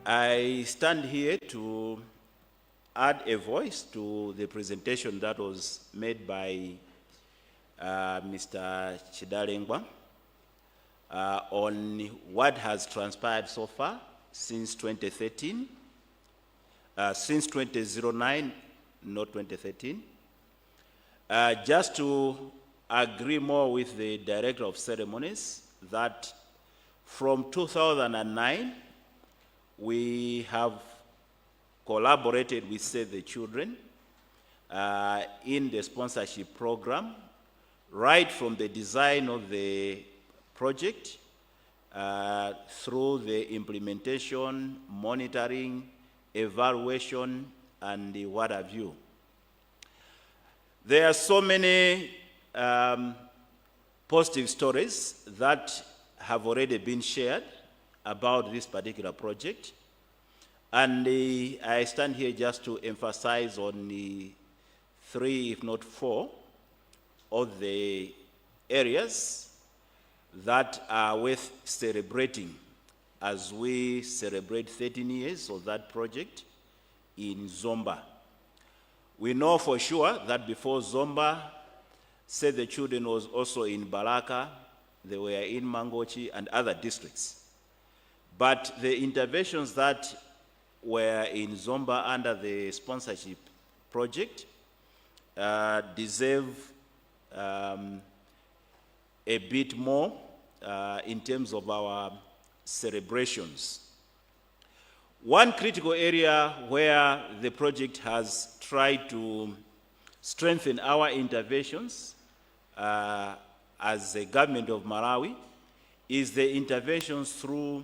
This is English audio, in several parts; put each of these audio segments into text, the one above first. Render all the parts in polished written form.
I stand here to add a voice to the presentation that was made by Mr. Chidalengwa on what has transpired so far since 2013, since 2009, not 2013. Just to agree more with the Director of Ceremonies that from 2009, we have collaborated with Save the Children in the sponsorship program, right from the design of the project through the implementation, monitoring, evaluation, and what have you. There are so many positive stories that have already been shared about this particular project. And I stand here just to emphasize on the 3, if not 4, of the areas that are worth celebrating as we celebrate 13 years of that project in Zomba. We know for sure that before Zomba, Save the Children was also in Baraka, they were in Mangochi and other districts. But the interventions that were in Zomba under the sponsorship project deserve a bit more in terms of our celebrations. One critical area where the project has tried to strengthen our interventions as the government of Malawi is the interventions through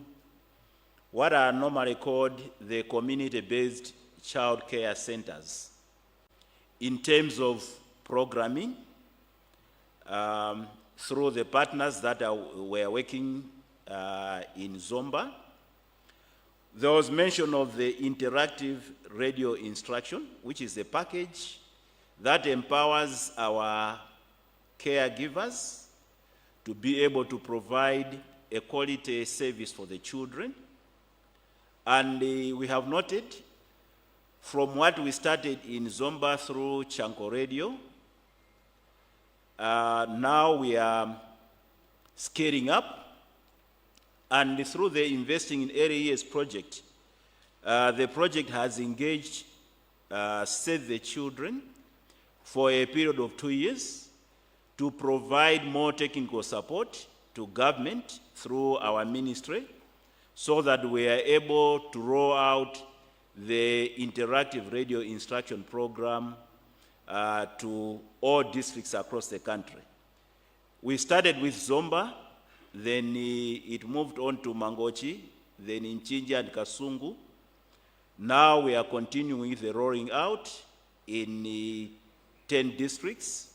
what are normally called the community-based child care centers in terms of programming through the partners that were working in Zomba. There was mention of the interactive radio instruction, which is a package that empowers our caregivers to be able to provide a quality service for the children. And we have noted from what we started in Zomba through Chanko Radio, now we are scaling up, and through the Investing in Early Years project, the project has engaged Save the Children for a period of 2 years to provide more technical support to government through our ministry, so that we are able to roll out the interactive radio instruction program to all districts across the country. We started with Zomba, then it moved on to Mangochi, then in Chinja and Kasungu. Now we are continuing with the rolling out in 10 districts.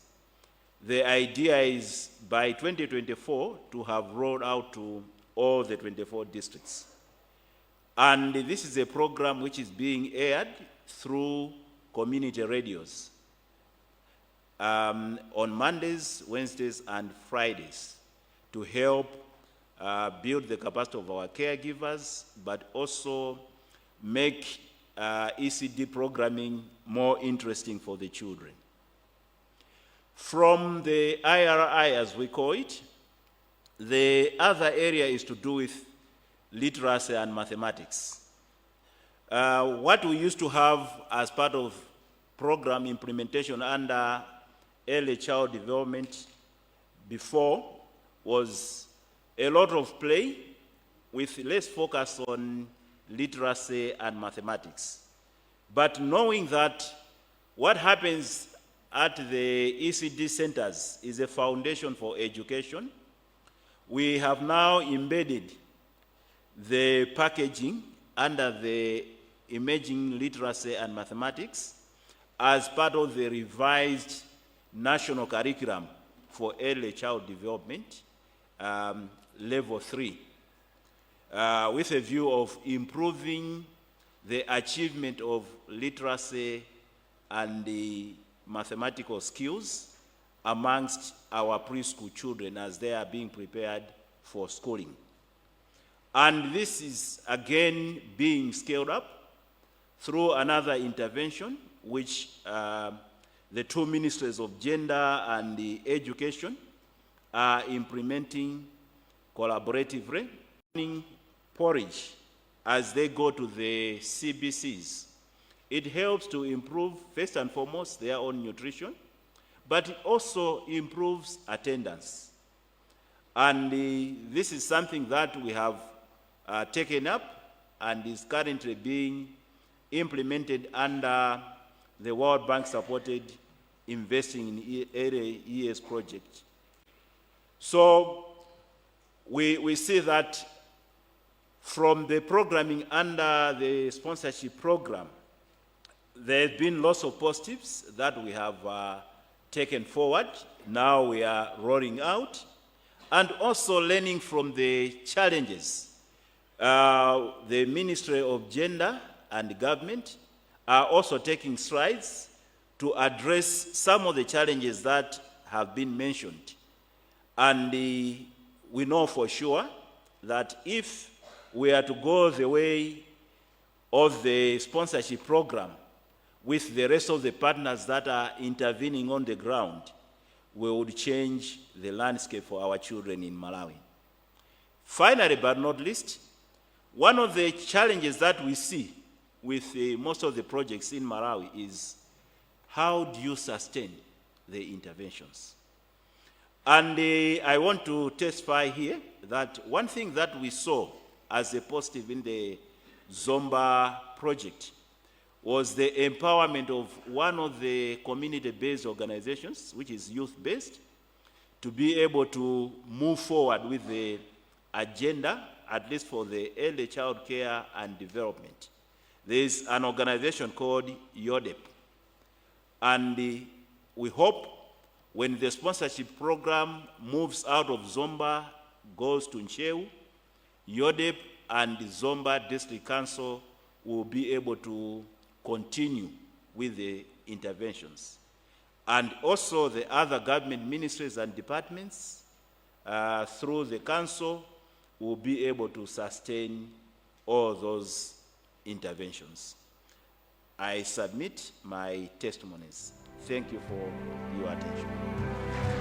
The idea is by 2024 to have rolled out to all the 24 districts. And this is a program which is being aired through community radios on Mondays, Wednesdays, and Fridays to help build the capacity of our caregivers, but also make ECD programming more interesting for the children. From the IRI, as we call it, the other area is to do with literacy and mathematics. What we used to have as part of program implementation under early child development before was a lot of play with less focus on literacy and mathematics. But knowing that what happens at the ECD centers is a foundation for education, we have now embedded the packaging under the emerging literacy and mathematics as part of the revised national curriculum for early child development, level 3, with a view of improving the achievement of literacy and the mathematical skills amongst our preschool children as they are being prepared for schooling. And this is again being scaled up through another intervention, which the two ministries of gender and the education are implementing collaboratively. Porridge as they go to the CBCs. It helps to improve, first and foremost, their own nutrition, but it also improves attendance. And this is something that we have taken up and is currently being implemented under the World Bank supported Investing in Early Years project. So we see that from the programming under the sponsorship program, there have been lots of positives that we have taken forward. Now we are rolling out, and also learning from the challenges. The Ministry of Gender and Government are also taking strides to address some of the challenges that have been mentioned. And we know for sure that if we are to go the way of the sponsorship program with the rest of the partners that are intervening on the ground, we would change the landscape for our children in Malawi. Finally, but not least, one of the challenges that we see with most of the projects in Malawi is how do you sustain the interventions? And I want to testify here that one thing that we saw as a positive in the Zomba project was the empowerment of one of the community-based organizations, which is youth-based, to be able to move forward with the agenda, at least for the early child care and development. There is an organization called YODEP, and we hope when the sponsorship program moves out of Zomba, goes to Nchewu, YODEP and the Zomba District Council will be able to continue with the interventions. And also the other government ministries and departments through the council will be able to sustain all those interventions. I submit my testimonies. Thank you for your attention.